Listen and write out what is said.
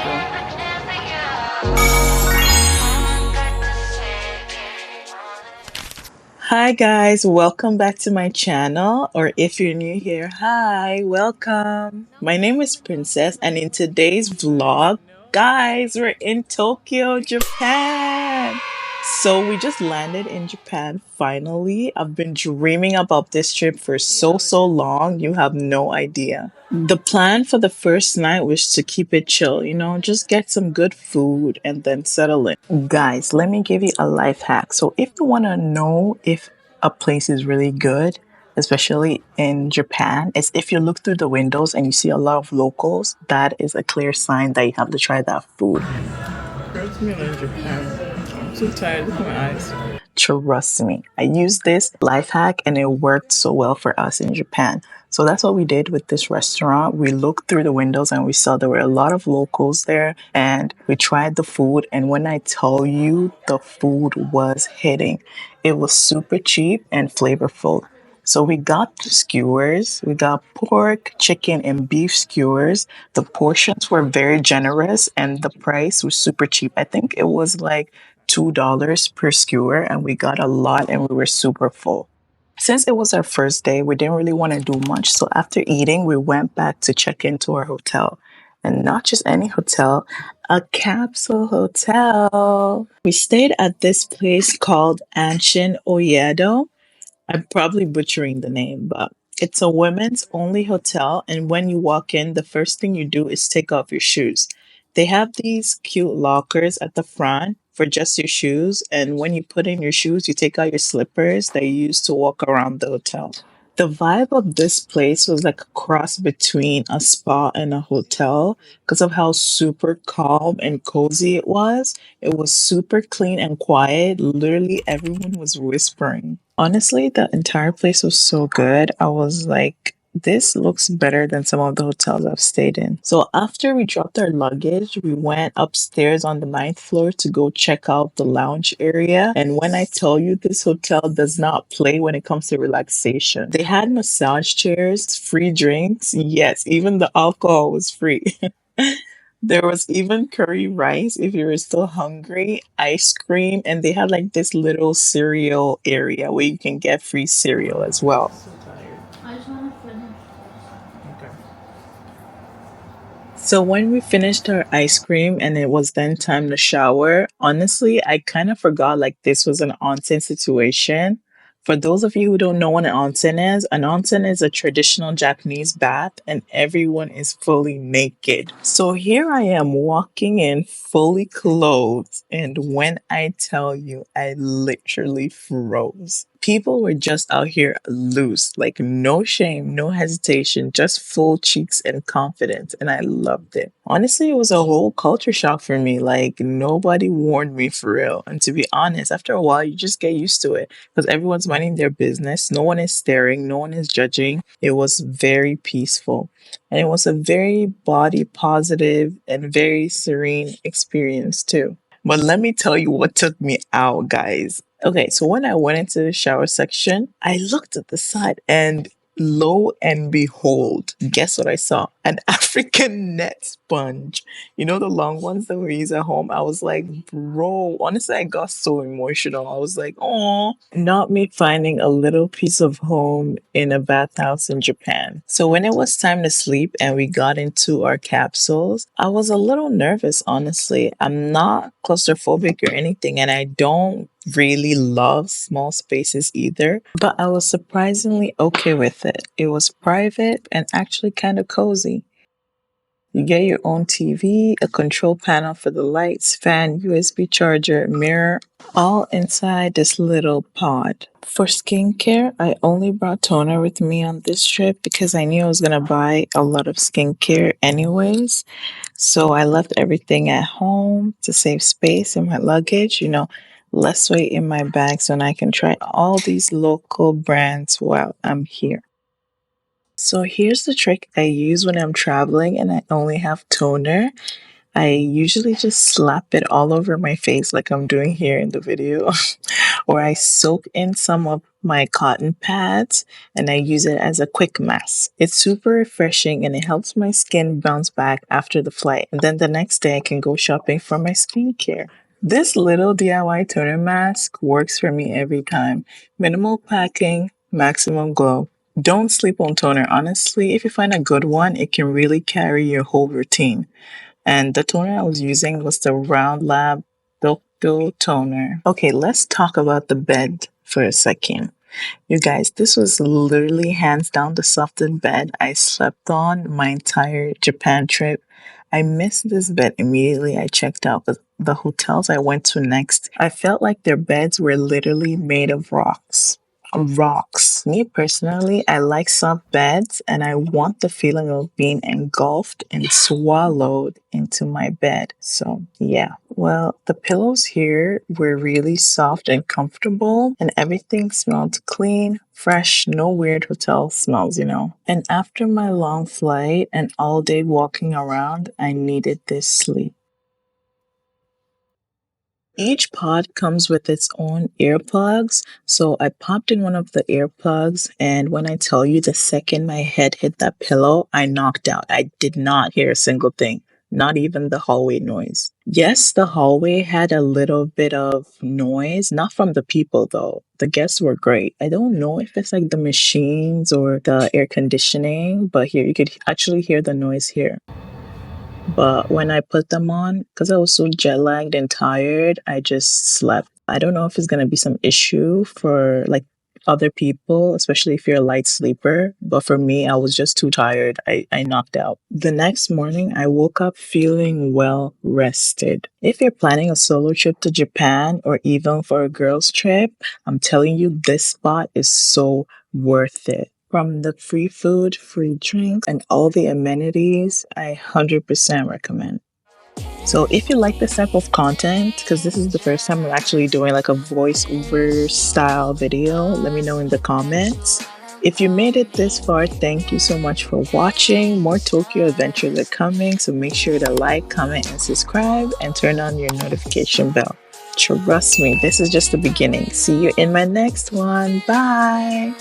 Capsule. Hi guys, welcome back to my channel, or if you're new here, hi, welcome. My name is Princess, and in today's vlog, guys, we're in Tokyo, Japan. So we just landed in Japan finally. I've been dreaming about this trip for so long, you have no idea. The plan for the first night was to keep it chill, just get some good food and then settle in. Guys, let me give you a life hack. So, if you want to know if a place is really good, especially in Japan, is if you look through the windows and you see a lot of locals, that is a clear sign that you have to try that food. Hurts me in Japan. I'm so tired. Look at my eyes. Trust me, I used this life hack and it worked so well for us in Japan. So that's what we did with this restaurant. We looked through the windows and we saw there were a lot of locals there and we tried the food. And when I tell you the food was hitting, it was super cheap and flavorful. So we got the skewers, we got pork, chicken, and beef skewers. The portions were very generous and the price was super cheap. I think it was like $2 per skewer, and we got a lot and we were super full. Since it was our first day, we didn't really want to do much. So after eating, we went back to check into our hotel. And not just any hotel, a capsule hotel. We stayed at this place called Anshin Oyado. I'm probably butchering the name, but it's a women's only hotel. And when you walk in, the first thing you do is take off your shoes. They have these cute lockers at the front for just your shoes. And when you put in your shoes, you take out your slippers that you use to walk around the hotel. The vibe of this place was like a cross between a spa and a hotel because of how super calm and cozy it was. It was super clean and quiet. Literally, everyone was whispering. Honestly, the entire place was so good. I was like, this looks better than some of the hotels I've stayed in. So after we dropped our luggage, we went upstairs on the ninth floor to go check out the lounge area. And when I tell you this hotel does not play when it comes to relaxation, they had massage chairs, free drinks. Yes, even the alcohol was free. There was even curry rice if you were still hungry, ice cream, and they had like this little cereal area where you can get free cereal as well. So when we finished our ice cream and it was then time to shower, honestly, I kind of forgot like this was an onsen situation. For those of you who don't know what an onsen is a traditional Japanese bath and everyone is fully naked. So here I am walking in fully clothed, and when I tell you, I literally froze. People were just out here loose, like no shame, no hesitation, just full cheeks and confidence. And I loved it. Honestly, it was a whole culture shock for me. Like nobody warned me for real. And to be honest, after a while, you just get used to it because everyone's minding their business. No one is staring, no one is judging. It was very peaceful. And it was a very body positive and very serene experience too. But let me tell you what took me out, guys. Okay, so when I went into the shower section, I looked at the side and lo and behold, guess what I saw? An African net sponge. You know, the long ones that we use at home? I was like, bro, honestly, I got so emotional. I was like, oh, not me finding a little piece of home in a bathhouse in Japan. So when it was time to sleep and we got into our capsules, I was a little nervous, honestly. I'm not claustrophobic or anything, and I don't really love small spaces either, but I was surprisingly okay with it. It was private and actually kind of cozy. You get your own TV, a control panel for the lights, fan, USB charger, mirror, all inside this little pod. For skincare, I only brought toner with me on this trip because I knew I was going to buy a lot of skincare anyways. So I left everything at home to save space in my luggage, less weight in my bag so I can try all these local brands while I'm here. So here's the trick I use when I'm traveling and I only have toner. I usually just slap it all over my face like I'm doing here in the video, or I soak in some of my cotton pads and I use it as a quick mask. It's super refreshing and it helps my skin bounce back after the flight. And then the next day I can go shopping for my skincare. This little DIY toner mask works for me every time. Minimal packing, maximum glow. Don't sleep on toner. Honestly, if you find a good one, it can really carry your whole routine. And the toner I was using was the Round Lab Docto toner. Okay, let's talk about the bed for a second. You guys, this was literally hands down the softest bed I slept on my entire Japan trip. I missed this bed immediately I checked out, but the hotels I went to next, I felt like their beds were literally made of rocks. Rocks. Me personally, I like soft beds and I want the feeling of being engulfed and swallowed into my bed. So, yeah. Well, the pillows here were really soft and comfortable, and everything smelled clean, fresh, no weird hotel smells, you know. And after my long flight and all day walking around, I needed this sleep. Each pod comes with its own earplugs. So I popped in one of the earplugs, and when I tell you the second my head hit that pillow, I knocked out. I did not hear a single thing, not even the hallway noise. Yes, the hallway had a little bit of noise, not from the people though. The guests were great. I don't know if it's like the machines or the air conditioning, but here you could actually hear the noise here. But when I put them on, because I was so jet lagged and tired, I just slept. I don't know if it's going to be some issue for like other people, especially if you're a light sleeper. But for me, I was just too tired. I knocked out. The next morning, I woke up feeling well rested. If you're planning a solo trip to Japan or even for a girls' trip, I'm telling you, this spot is so worth it. From the free food, free drinks, and all the amenities, I 100% recommend. So if you like this type of content, because this is the first time I'm actually doing like a voiceover style video, let me know in the comments. If you made it this far, thank you so much for watching. More Tokyo adventures are coming, so make sure to like, comment, and subscribe, and turn on your notification bell. Trust me, this is just the beginning. See you in my next one. Bye!